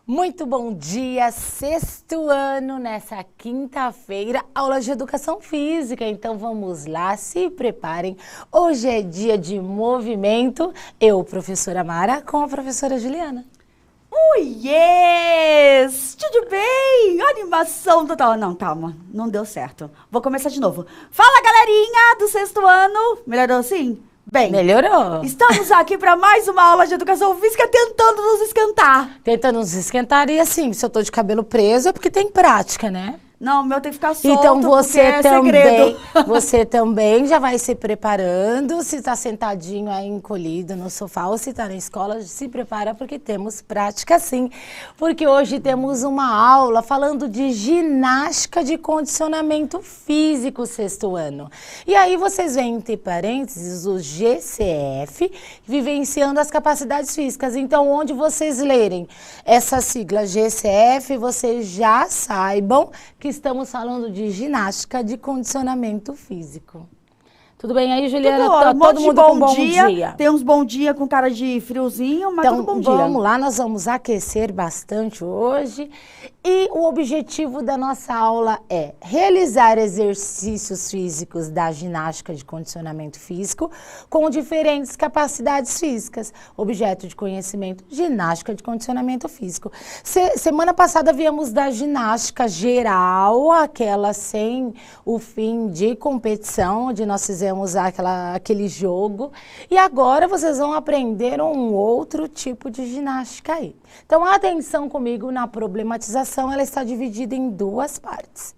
Muito bom dia, sexto ano, nessa quinta-feira, aula de Educação Física. Então vamos lá, se preparem. Hoje é dia de movimento. Eu, professora Mara, com a professora Juliana. Yes! Tudo bem? Animação total. Não, calma, não deu certo. Vou começar de novo. Fala, galerinha do sexto ano. Melhorou assim? Bem, melhorou. Estamos aqui para mais uma aula de Educação Física tentando nos esquentar. Tentando nos esquentar e assim, se eu tô de cabelo preso é porque tem prática, né? Não, o meu tem que ficar solto, então você segredo. Você também já vai se preparando, se está sentadinho aí encolhido no sofá ou se está na escola, se prepara porque temos prática sim. Porque hoje temos uma aula falando de ginástica de condicionamento físico sexto ano. E aí vocês veem entre parênteses o GCF, vivenciando as capacidades físicas. Então onde vocês lerem essa sigla GCF, vocês já saibam que estamos falando de ginástica de condicionamento físico. Tudo bem aí, Juliana? Todo mundo com bom dia. Tem uns bom dia com cara de friozinho, mas então, tudo bom dia. Vamos lá, nós vamos aquecer bastante hoje. E o objetivo da nossa aula é realizar exercícios físicos da ginástica de condicionamento físico com diferentes capacidades físicas. Objeto de conhecimento, ginástica de condicionamento físico. Semana passada viemos da ginástica geral, aquela sem o fim de competição, onde nós fizemos aquele jogo. E agora vocês vão aprender um outro tipo de ginástica aí. Então, atenção comigo na problematização, ela está dividida em duas partes.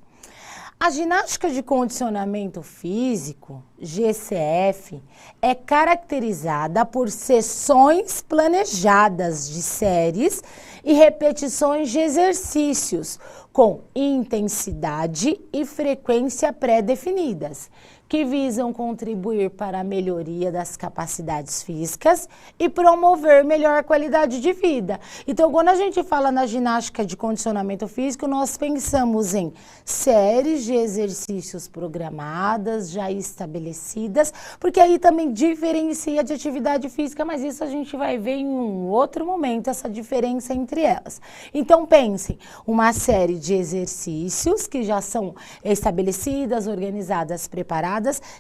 A ginástica de condicionamento físico, GCF, é caracterizada por sessões planejadas de séries e repetições de exercícios com intensidade e frequência pré-definidas, que visam contribuir para a melhoria das capacidades físicas e promover melhor qualidade de vida. Então, quando a gente fala na ginástica de condicionamento físico, nós pensamos em séries de exercícios programadas, já estabelecidas, porque aí também diferencia de atividade física, mas isso a gente vai ver em um outro momento, essa diferença entre elas. Então, pensem, uma série de exercícios que já são estabelecidas, organizadas, preparadas,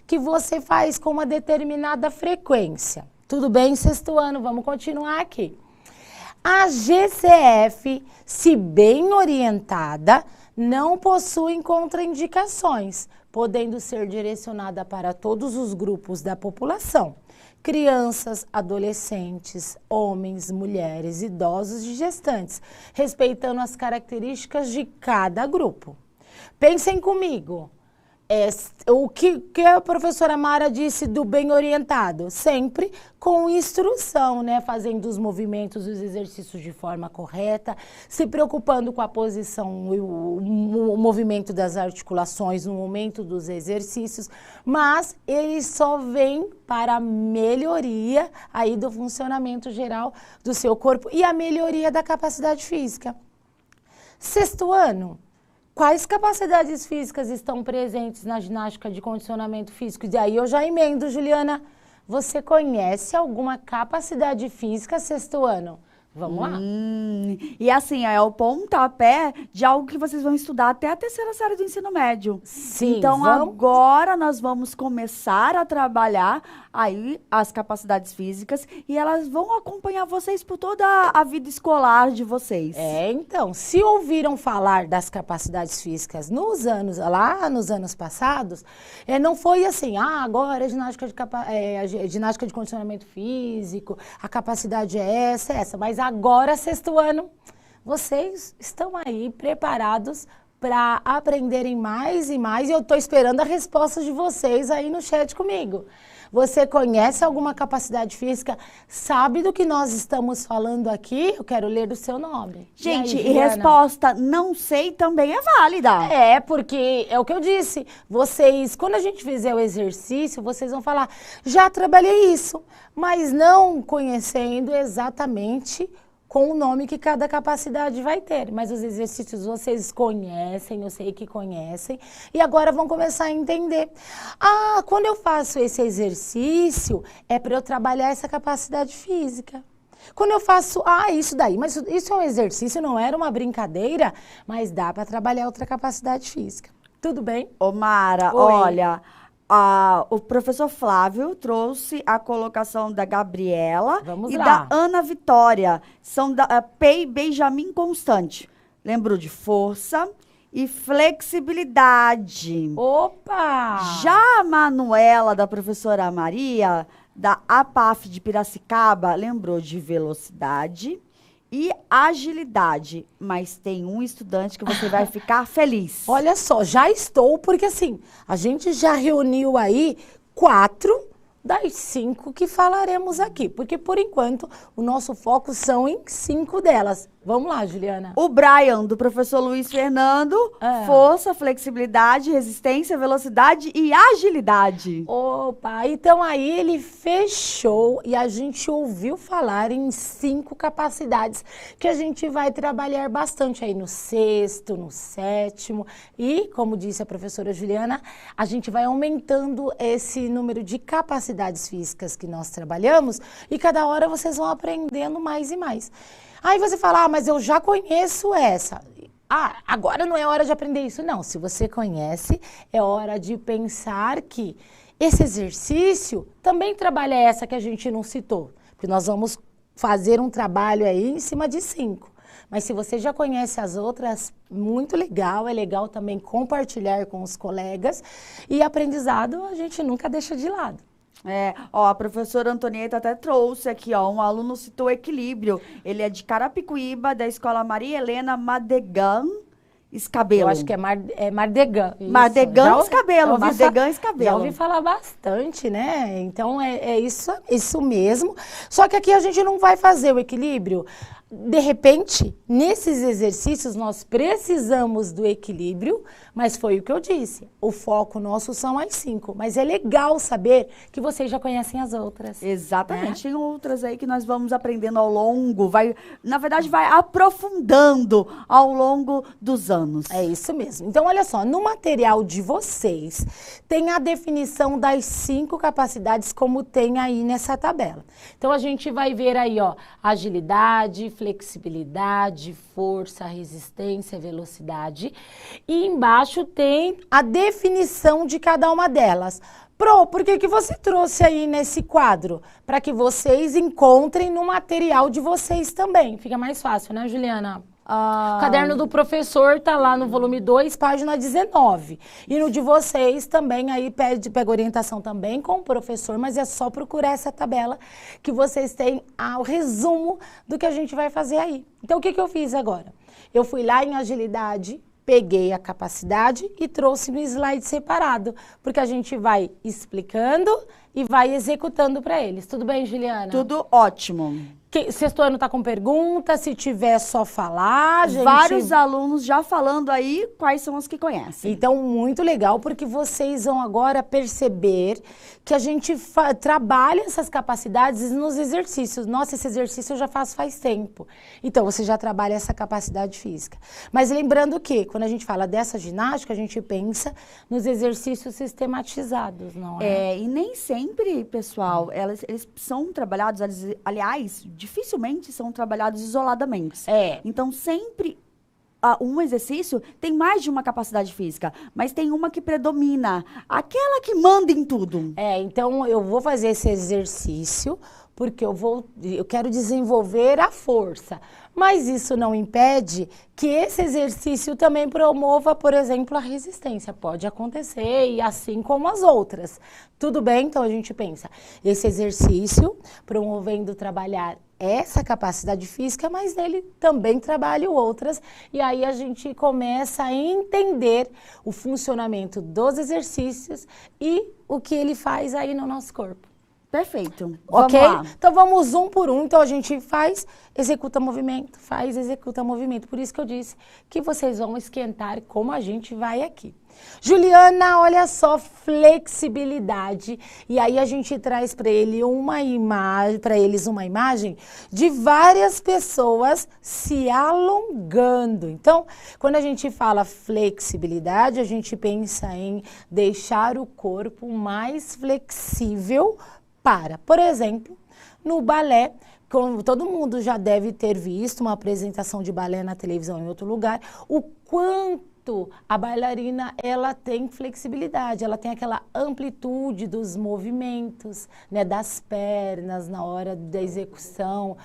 que você faz com uma determinada frequência. Tudo bem, sexto ano? Vamos continuar aqui. A GCF, se bem orientada, não possui contraindicações, podendo ser direcionada para todos os grupos da população. Crianças, adolescentes, homens, mulheres, idosos e gestantes, respeitando as características de cada grupo. Pensem comigo. O que a professora Mara disse do bem orientado? Sempre com instrução, né? Fazendo os movimentos, os exercícios de forma correta, se preocupando com a posição, o movimento das articulações no momento dos exercícios, mas ele só vem para a melhoria aí do funcionamento geral do seu corpo e a melhoria da capacidade física. Sexto ano. Quais capacidades físicas estão presentes na ginástica de condicionamento físico? E aí eu já emendo, Juliana. Você conhece alguma capacidade física sexto ano? Vamos lá. E assim, é o pontapé de algo que vocês vão estudar até a terceira série do ensino médio. Sim, então agora nós vamos começar a trabalhar aí as capacidades físicas e elas vão acompanhar vocês por toda a vida escolar de vocês. Então, se ouviram falar das capacidades físicas lá nos anos passados, não foi assim, agora é ginástica de condicionamento físico, a capacidade é essa, mas agora, sexto ano, vocês estão aí preparados para aprenderem mais e mais, e eu estou esperando a resposta de vocês aí no chat comigo. Você conhece alguma capacidade física? Sabe do que nós estamos falando aqui? Eu quero ler o seu nome. Gente, e resposta não sei também é válida. Porque é o que eu disse. Vocês, quando a gente fizer o exercício, vocês vão falar, já trabalhei isso, mas não conhecendo exatamente com o nome que cada capacidade vai ter. Mas os exercícios vocês conhecem, eu sei que conhecem, e agora vão começar a entender. Quando eu faço esse exercício, é para eu trabalhar essa capacidade física. Quando eu faço, isso daí, mas isso é um exercício, não era uma brincadeira, mas dá para trabalhar outra capacidade física. Tudo bem? Ô, Mara, Oi. olha, o professor Flávio trouxe a colocação da Gabriela Vamos e lá. da Ana Vitória. São da Pei Benjamin Constante. Lembrou de força e flexibilidade. Opa! Já a Manuela, da professora Maria, da APAF de Piracicaba, lembrou de velocidade e agilidade. Mas tem um estudante que você vai ficar feliz. Olha só, já estou, porque assim, a gente já reuniu aí 4 das 5 que falaremos aqui. Porque, por enquanto, o nosso foco são em 5 delas. Vamos lá, Juliana. O Brian, do professor Luiz Fernando, força, flexibilidade, resistência, velocidade e agilidade. Opa, então aí ele fechou e a gente ouviu falar em 5 capacidades que a gente vai trabalhar bastante aí no 6º, no 7º e, como disse a professora Juliana, a gente vai aumentando esse número de capacidades físicas que nós trabalhamos e cada hora vocês vão aprendendo mais e mais. Aí você fala, mas eu já conheço essa. Agora não é hora de aprender isso. Não, se você conhece, é hora de pensar que esse exercício também trabalha essa que a gente não citou. Porque nós vamos fazer um trabalho aí em cima de 5. Mas se você já conhece as outras, muito legal. É legal também compartilhar com os colegas. E aprendizado a gente nunca deixa de lado. A professora Antonieta até trouxe aqui, um aluno citou equilíbrio. Ele é de Carapicuíba, da escola Maria Helena Mardegan Escabelo. Eu acho que é Mardegan. Mardegan Escabelo, Mardegan Escabelo. Já ouvi falar bastante, né? Então é isso mesmo. Só que aqui a gente não vai fazer o equilíbrio. De repente, nesses exercícios, nós precisamos do equilíbrio, mas foi o que eu disse. O foco nosso são as 5. Mas é legal saber que vocês já conhecem as outras. Exatamente. Tem outras aí que nós vamos aprendendo ao longo. Na verdade, vai aprofundando ao longo dos anos. É isso mesmo. Então, olha só, no material de vocês, tem a definição das 5 capacidades, como tem aí nessa tabela. Então, a gente vai ver aí, agilidade, flexibilidade, força, resistência, velocidade. E embaixo tem a definição de cada uma delas. Por que você trouxe aí nesse quadro? Para que vocês encontrem no material de vocês também. Fica mais fácil, né, Juliana? O caderno do professor tá lá no volume 2, página 19. E no de vocês também, aí pega orientação também com o professor, mas é só procurar essa tabela que vocês têm o resumo do que a gente vai fazer aí. Então, o que eu fiz agora? Eu fui lá em agilidade, peguei a capacidade e trouxe no slide separado, porque a gente vai explicando e vai executando para eles. Tudo bem, Juliana? Tudo ótimo. Sexto ano tá com pergunta, se tiver só falar, gente. Vários alunos já falando aí quais são os que conhecem. Então, muito legal, porque vocês vão agora perceber que a gente trabalha essas capacidades nos exercícios. Nossa, esse exercício eu já faço faz tempo. Então, você já trabalha essa capacidade física. Mas lembrando que, quando a gente fala dessa ginástica, a gente pensa nos exercícios sistematizados, não é? E nem sempre, pessoal, eles são trabalhados, aliás, dificilmente são trabalhados isoladamente. Então, sempre um exercício tem mais de uma capacidade física, mas tem uma que predomina, aquela que manda em tudo. Então eu vou fazer esse exercício porque eu quero desenvolver a força. Mas isso não impede que esse exercício também promova, por exemplo, a resistência. Pode acontecer, e assim como as outras. Tudo bem? Então a gente pensa, esse exercício promovendo trabalhar essa capacidade física, mas nele também trabalho outras. E aí a gente começa a entender o funcionamento dos exercícios e o que ele faz aí no nosso corpo. Perfeito. Ok? Vamos lá. Então vamos um por um. Então a gente executa movimento, executa movimento. Por isso que eu disse que vocês vão esquentar como a gente vai aqui. Juliana, olha só, flexibilidade. E aí a gente traz para eles uma imagem de várias pessoas se alongando. Então, quando a gente fala flexibilidade, a gente pensa em deixar o corpo mais flexível por exemplo, no balé, como todo mundo já deve ter visto uma apresentação de balé na televisão em outro lugar, o quanto a bailarina, ela tem flexibilidade, ela tem aquela amplitude dos movimentos, né, das pernas na hora da execução,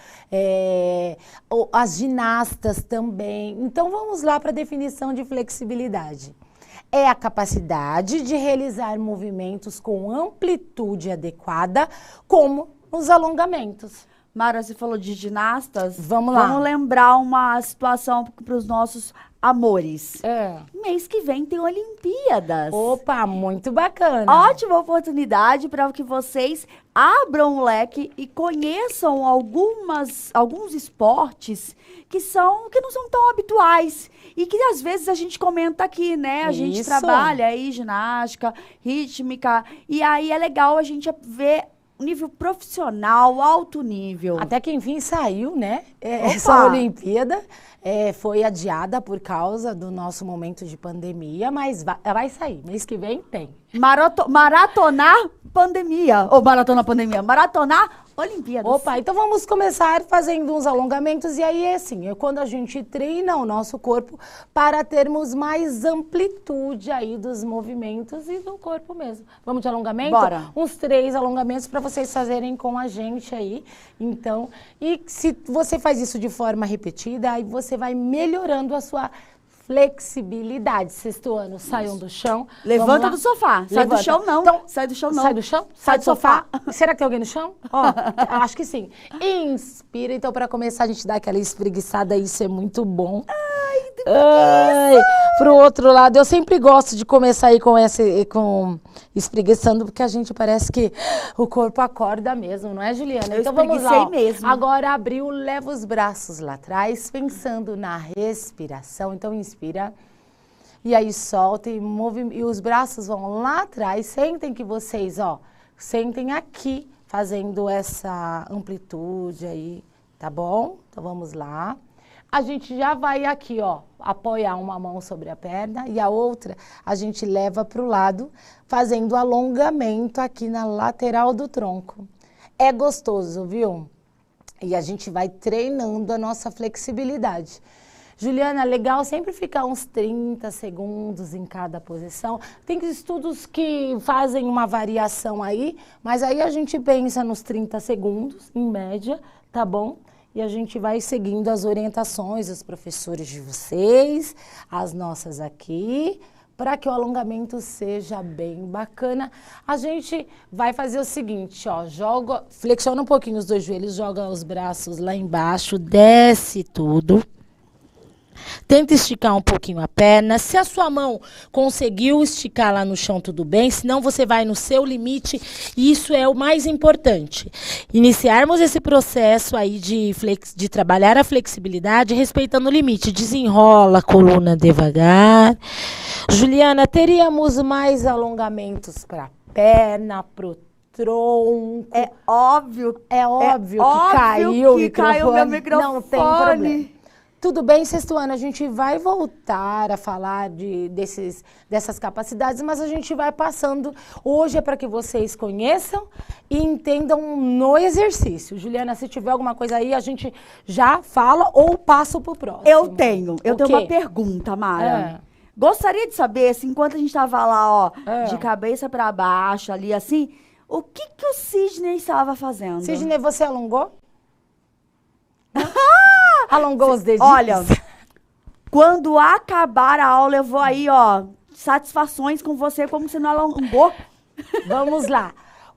as ginastas também. Então, vamos lá para a definição de flexibilidade. É a capacidade de realizar movimentos com amplitude adequada, como os alongamentos. Mara, você falou de ginastas. Vamos lá. Vamos lembrar uma situação para os nossos amores. Mês que vem tem Olimpíadas. Opa, muito bacana. Ótima oportunidade para que vocês abram o leque e conheçam alguns esportes que não são tão habituais e que às vezes a gente comenta aqui, né? A gente trabalha aí ginástica, rítmica, e aí é legal a gente ver nível profissional, alto nível. Até que enfim saiu, né? Essa Olimpíada foi adiada por causa do nosso momento de pandemia, mas vai sair. Mês que vem tem. Maratonar pandemia. Ou maratonar pandemia. Maratonar Olimpíadas. Opa, então vamos começar fazendo uns alongamentos. E aí, assim, quando a gente treina o nosso corpo para termos mais amplitude aí dos movimentos e do corpo mesmo. Vamos de alongamento? Bora. Uns 3 alongamentos para vocês fazerem com a gente aí. Então, e se você faz isso de forma repetida, aí você vai melhorando a sua flexibilidade. Sexto ano, saiam do chão. Levanta do sofá. Sai do chão, não. Então, sai do chão, não. Sai do chão? Sai do sofá. Será que tem alguém no chão? Ó, acho que sim. Inspira. Então, para começar, a gente dá aquela espreguiçada. Isso é muito bom. Pro outro lado, eu sempre gosto de começar aí com espreguiçando, porque a gente parece que o corpo acorda mesmo, não é, Juliana? Eu então vamos lá. Mesmo. Agora abriu, leva os braços lá atrás, pensando na respiração. Então inspira. E aí solta e os braços vão lá atrás. Sentem que vocês, sentem aqui, fazendo essa amplitude aí, tá bom? Então vamos lá. A gente já vai aqui, apoiar uma mão sobre a perna e a outra a gente leva para o lado, fazendo alongamento aqui na lateral do tronco. É gostoso, viu? E a gente vai treinando a nossa flexibilidade. Juliana, legal sempre ficar uns 30 segundos em cada posição. Tem estudos que fazem uma variação aí, mas aí a gente pensa nos 30 segundos, em média, tá bom? E a gente vai seguindo as orientações dos professores de vocês, as nossas aqui, para que o alongamento seja bem bacana. A gente vai fazer o seguinte, flexiona um pouquinho os 2 joelhos, joga os braços lá embaixo, desce tudo. Tenta esticar um pouquinho a perna. Se a sua mão conseguiu esticar lá no chão, tudo bem. Senão, você vai no seu limite. E isso é o mais importante. Iniciarmos esse processo aí de trabalhar a flexibilidade, respeitando o limite. Desenrola a coluna devagar. Juliana, teríamos mais alongamentos para a perna, para o tronco. É óbvio que caiu o microfone. Caiu o meu microfone. Não tem problema. Tudo bem, sexto ano, a gente vai voltar a falar dessas capacidades, mas a gente vai passando. Hoje é para que vocês conheçam e entendam no exercício. Juliana, se tiver alguma coisa aí, a gente já fala ou passa para o próximo. Eu tenho uma pergunta, Mara. Gostaria de saber, assim, enquanto a gente estava lá, de cabeça para baixo, ali assim, o que o Sidney estava fazendo? Sidney, você alongou? Alongou os dedinhos? Olha, quando acabar a aula, eu vou aí, satisfações com você, como você não alongou. Vamos lá.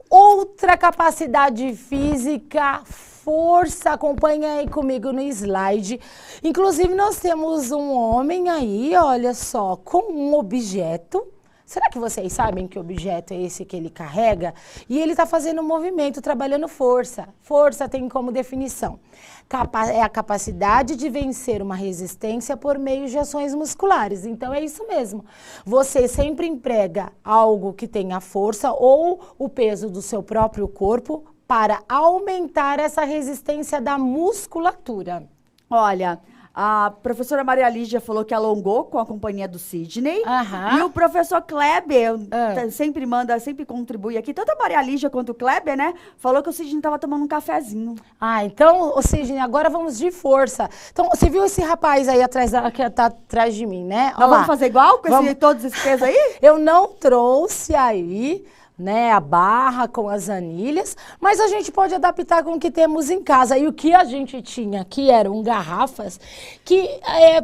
Outra capacidade física, força, acompanha aí comigo no slide. Inclusive, nós temos um homem aí, olha só, com um objeto. Será que vocês sabem que objeto é esse que ele carrega? E ele está fazendo um movimento, trabalhando força. Força tem como definição. É a capacidade de vencer uma resistência por meio de ações musculares. Então, é isso mesmo. Você sempre emprega algo que tenha força ou o peso do seu próprio corpo para aumentar essa resistência da musculatura. Olha, A professora Maria Lígia falou que alongou com a companhia do Sidney. Aham. E o professor Kleber sempre contribui aqui. Tanto a Maria Lígia quanto o Kleber, né? Falou que o Sidney tava tomando um cafezinho. Ah, então, Sidney, agora vamos de força. Então, você viu esse rapaz aí que tá atrás de mim, né? Nós vamos fazer igual com todos esses pesos aí? Eu não trouxe aí, né, a barra com as anilhas, mas a gente pode adaptar com o que temos em casa. E o que a gente tinha aqui eram garrafas que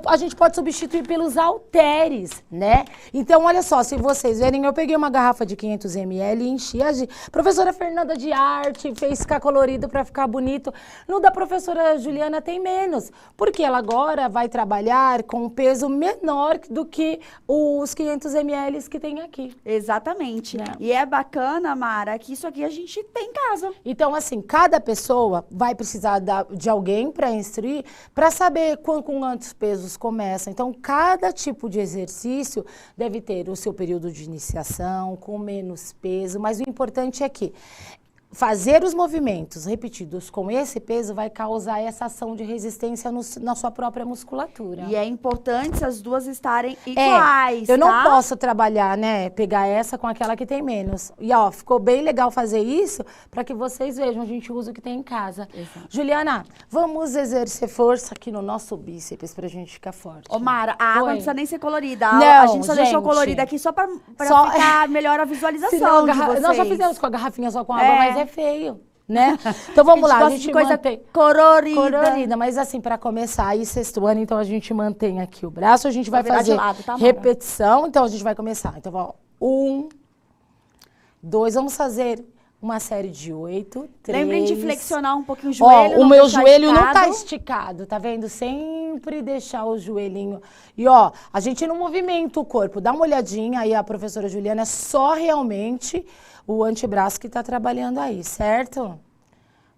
a gente pode substituir pelos halteres, né? Então, olha só, se vocês verem, eu peguei uma garrafa de 500 ml e enchi a de... Professora Fernanda de arte fez ficar colorido para ficar bonito. No da professora Juliana tem menos, porque ela agora vai trabalhar com um peso menor do que os 500 ml que tem aqui. Exatamente. Né? E é bacana, Mara, que isso aqui a gente tem em casa. Então, assim, cada pessoa vai precisar de alguém para instruir, para saber com quantos pesos começa. Então, cada tipo de exercício deve ter o seu período de iniciação, com menos peso, mas o importante é que fazer os movimentos repetidos com esse peso vai causar essa ação de resistência na sua própria musculatura. E é importante as duas estarem iguais, eu não posso trabalhar, né, pegar essa com aquela que tem menos. E, ó, ficou bem legal fazer isso para que vocês vejam, a gente usa o que tem em casa. Exato. Juliana, vamos exercer força aqui no nosso bíceps pra gente ficar forte. Ô, Mara, a água não precisa nem ser colorida. Não, a gente só deixou colorida aqui só pra ficar melhor a visualização de vocês. Nós já fizemos com a garrafinha só com água, mas é feio, né? Então vamos lá, a gente coisa mantém colorida, mas assim, para começar aí sexto ano, então a gente mantém aqui o braço, a gente vai fazer lado, tá, repetição, então a gente vai começar. Então, ó, 1, 2, vamos fazer uma série de 8, 3... Lembrem de flexionar um pouquinho o joelho. Ó, o meu joelho não tá esticado, tá vendo? Sempre deixar o joelhinho. E ó, a gente não movimenta o corpo, dá uma olhadinha aí, a professora Juliana, é só realmente o antebraço que tá trabalhando aí, certo?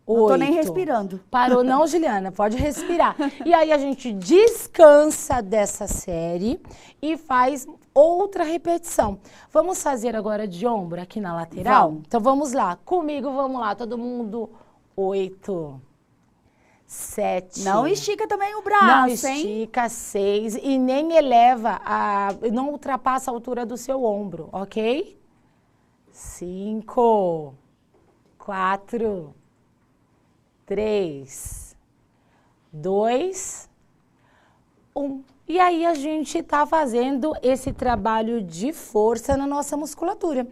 Não tô nem respirando. Parou não, Juliana? Pode respirar. E aí a gente descansa dessa série e faz outra repetição. Vamos fazer agora de ombro aqui na lateral? Vamos. Então vamos lá. Comigo, vamos lá. Todo mundo. 8, 7. Não estica também o braço, não estica, 6. E nem eleva, não ultrapassa a altura do seu ombro, ok? 5, 4, 3, 2, 1. E aí a gente tá fazendo esse trabalho de força na nossa musculatura.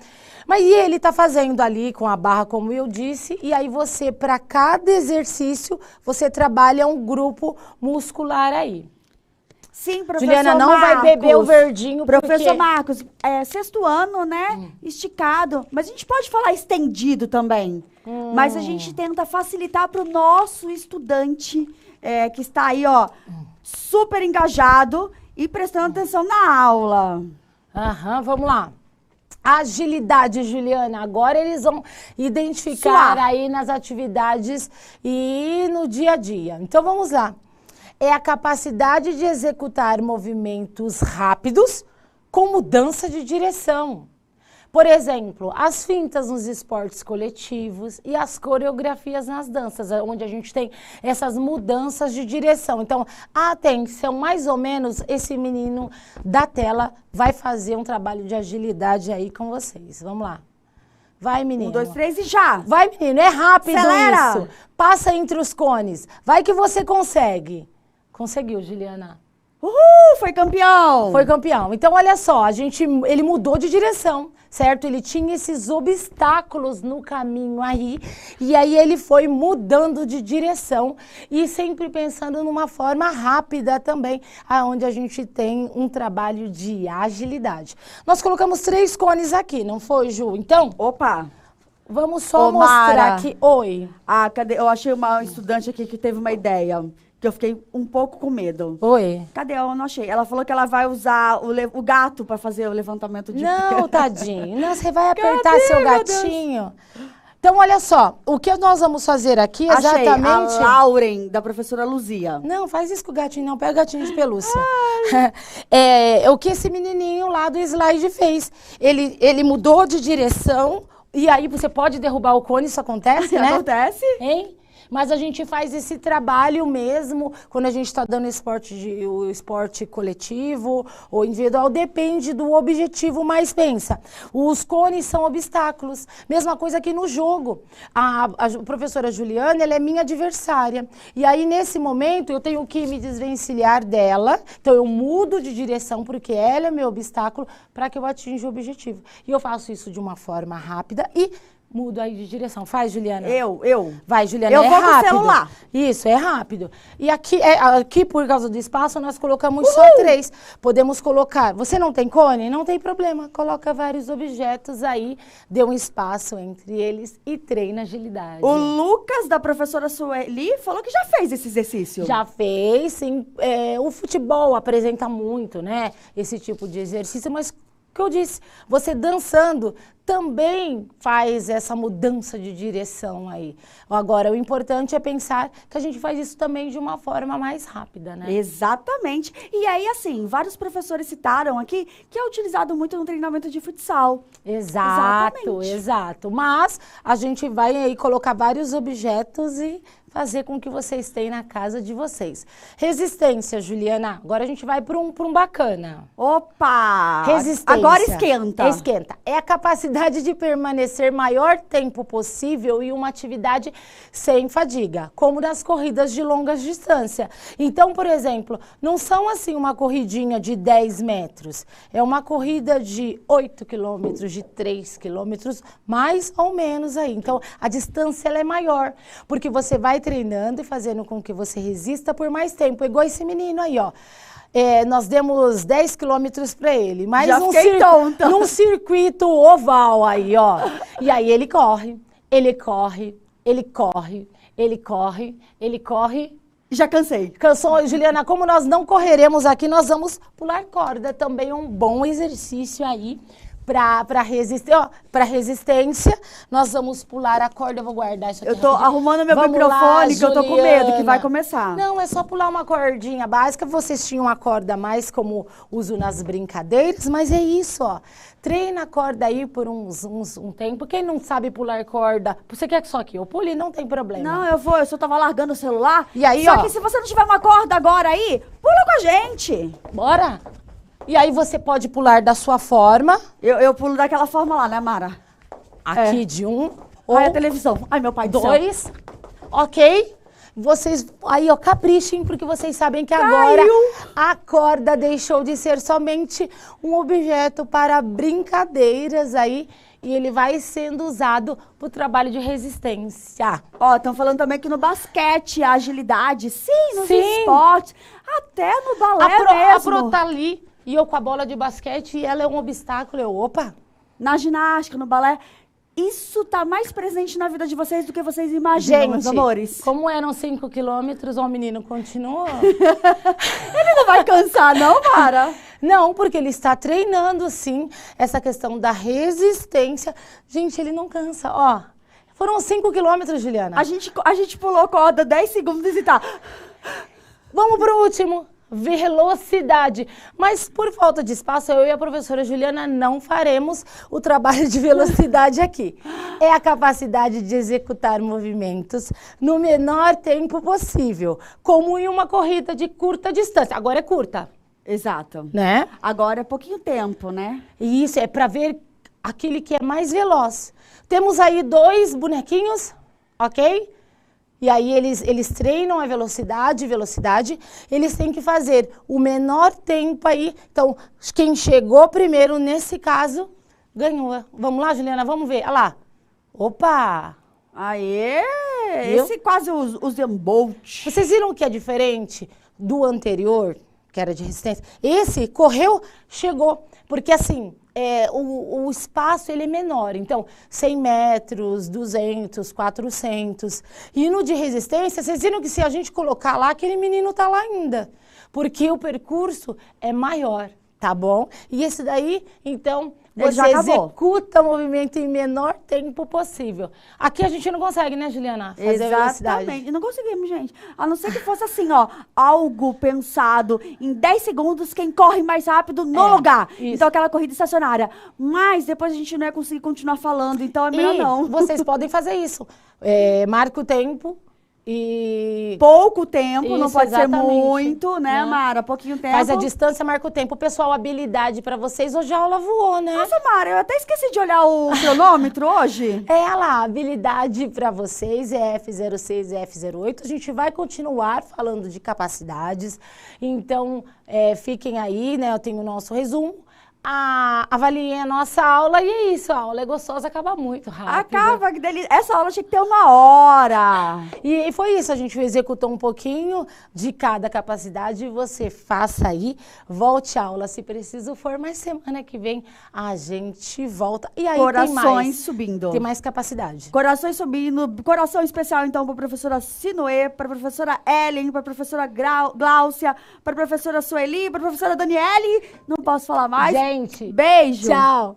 Mas e ele tá fazendo ali com a barra, como eu disse, e aí você, para cada exercício, você trabalha um grupo muscular aí. Sim, professor Juliana, não Marcos, vai beber o verdinho, professor Marcos, sexto ano, né, esticado, mas a gente pode falar estendido também, mas a gente tenta facilitar para o nosso estudante que está aí, ó, super engajado e prestando atenção na aula. Aham, vamos lá. Agilidade, Juliana. Agora eles vão identificar aí nas atividades e no dia a dia. Então vamos lá. É a capacidade de executar movimentos rápidos com mudança de direção. Por exemplo, as fintas nos esportes coletivos e as coreografias nas danças, onde a gente tem essas mudanças de direção. Então, atenção, mais ou menos, esse menino da tela vai fazer um trabalho de agilidade aí com vocês. Vamos lá. Vai, menino. 1, 2, 3 e já. Vai, menino. É rápido. Acelera. Isso. Passa entre os cones. Vai que você consegue. Conseguiu, Juliana. Uhul, foi campeão. Foi campeão. Então, olha só, ele mudou de direção, certo? Ele tinha esses obstáculos no caminho aí, e aí ele foi mudando de direção e sempre pensando numa forma rápida também, aonde a gente tem um trabalho de agilidade. Nós colocamos 3 cones aqui, não foi, Ju? Então, opa, vamos só mostrar aqui. Oi. Cadê? Eu achei uma estudante aqui que teve uma ideia. Que eu fiquei um pouco com medo. Oi. Cadê? Eu não achei. Ela falou que ela vai usar o gato para fazer o levantamento de Não, tadinho. Não, você vai apertar seu gatinho. Então, olha só. O que nós vamos fazer aqui exatamente... A Lauren, da professora Luzia. Não, faz isso com o gatinho, não. Pega o gatinho de pelúcia. O que esse menininho lá do slide fez. Ele mudou de direção e aí você pode derrubar o cone, isso acontece, né? Acontece. Hein? Mas a gente faz esse trabalho mesmo quando a gente está dando o esporte coletivo ou individual, depende do objetivo, mas pensa, os cones são obstáculos. Mesma coisa aqui no jogo. A professora Juliana, ela é minha adversária. E aí, nesse momento, eu tenho que me desvencilhar dela, então eu mudo de direção porque ela é meu obstáculo para que eu atinja o objetivo. E eu faço isso de uma forma rápida e mudo aí de direção. Faz, Juliana. Eu. Vai, Juliana, eu é vou rápido. No celular. Isso, é rápido. E aqui, por causa do espaço, nós colocamos só 3. Podemos colocar... Você não tem cone? Não tem problema. Coloca vários objetos aí, dê um espaço entre eles e treina agilidade. O Lucas, da professora Sueli, falou que já fez esse exercício. Já fez, sim. O futebol apresenta muito, né? Esse tipo de exercício, mas... que eu disse, você dançando também faz essa mudança de direção aí. Agora, o importante é pensar que a gente faz isso também de uma forma mais rápida, né? Exatamente. E aí, assim, vários professores citaram aqui que é utilizado muito no treinamento de futsal. Exato. Mas a gente vai aí colocar vários objetos e fazer com que vocês tenham na casa de vocês. Resistência, Juliana. Agora a gente vai para um bacana. Opa! Resistência. Agora esquenta. Esquenta. É a capacidade de permanecer maior tempo possível em uma atividade sem fadiga, como nas corridas de longa distância. Então, por exemplo, não são assim uma corridinha de 10 metros. É uma corrida de 8 quilômetros, de 3 quilômetros, mais ou menos aí. Então, a distância ela é maior, porque você vai treinando e fazendo com que você resista por mais tempo. Igual esse menino aí, ó. Nós demos 10 quilômetros para ele, mas num circuito oval aí, ó. E aí ele corre. Já cansei. Cansou, Juliana, como nós não correremos aqui, nós vamos pular corda. Também é um bom exercício aí. Para resistência, nós vamos pular a corda. Eu vou guardar isso aqui. Eu tô arrumando meu microfone, que eu tô com medo, que vai começar. Não, é só pular uma cordinha básica. Vocês tinham uma corda mais como uso nas brincadeiras, mas é isso, ó. Treina a corda aí por um tempo. Quem não sabe pular corda, você quer só que eu pule? Não tem problema. Não, eu só tava largando o celular. E aí, só que se você não tiver uma corda agora aí, pula com a gente. Bora? E aí você pode pular da sua forma. Eu pulo daquela forma lá, né, Mara? Aqui de um. Ai, a televisão. Ai, meu pai do céu. 2. Ok? Vocês aí, ó, caprichem, porque vocês sabem que agora a corda deixou de ser somente um objeto para brincadeiras aí. E ele vai sendo usado para o trabalho de resistência. Ó, estão falando também que no basquete, a agilidade, nos esportes, até no balé mesmo. A Pro tá ali. E eu com a bola de basquete, e ela é um obstáculo. Opa! Na ginástica, no balé, isso tá mais presente na vida de vocês do que vocês imaginam, meus amores. Como eram 5 quilômetros, o menino continua. Ele não vai cansar, não, Mara? Não, porque ele está treinando, sim, essa questão da resistência. Gente, ele não cansa, ó. Foram 5 quilômetros, Juliana. A gente pulou corda 10 segundos e tá... Vamos pro último. Velocidade. Mas por falta de espaço, eu e a professora Juliana não faremos o trabalho de velocidade aqui. É a capacidade de executar movimentos no menor tempo possível, como em uma corrida de curta distância. Agora é curta. Exato. Né? Agora é pouquinho tempo, né? E isso é para ver aquele que é mais veloz. Temos aí 2 bonequinhos, ok? E aí eles treinam a velocidade, eles têm que fazer o menor tempo aí. Então, quem chegou primeiro, nesse caso, ganhou. Vamos lá, Juliana, vamos ver. Olha lá. Opa! Aê! Viu? Esse quase os Bolt. Vocês viram que é diferente do anterior, que era de resistência? Esse correu, chegou. Porque assim... o espaço ele é menor, então 100 metros, 200, 400. E no de resistência, vocês viram que se a gente colocar lá, aquele menino tá lá ainda, porque o percurso é maior, tá bom? E esse daí, então, você executa o movimento em menor tempo possível. Aqui a gente não consegue, né, Juliana? Fazer exatamente. Não conseguimos, gente. A não ser que fosse assim, ó, algo pensado em 10 segundos, quem corre mais rápido no lugar. Isso. Então, aquela corrida estacionária. Mas depois a gente não ia conseguir continuar falando, então é melhor não. Vocês podem fazer isso. Marca o tempo E pouco tempo, isso, não pode exatamente. ser muito, né, Mara? Pouquinho tempo. Faz a distância, marca o tempo. Pessoal, habilidade pra vocês. Hoje a aula voou, né? Nossa, Mara, eu até esqueci de olhar o cronômetro hoje. É lá, habilidade pra vocês é F06 e F08. A gente vai continuar falando de capacidades. Então, fiquem aí, né? Eu tenho o nosso resumo. Avaliem a nossa aula e é isso, a aula é gostosa, acaba muito rápido. Acaba, que delícia. Essa aula tinha que ter 1 hora. E foi isso, a gente executou um pouquinho de cada capacidade e você faça aí, volte à aula se preciso for, mas semana que vem a gente volta. E aí Corações subindo. Tem mais capacidade. Corações subindo, coração especial então para a professora Sinoê, para a professora Ellen, para a professora Gláucia, para a professora Sueli, para a professora Daniele, não posso falar mais. Gente, beijo. Tchau.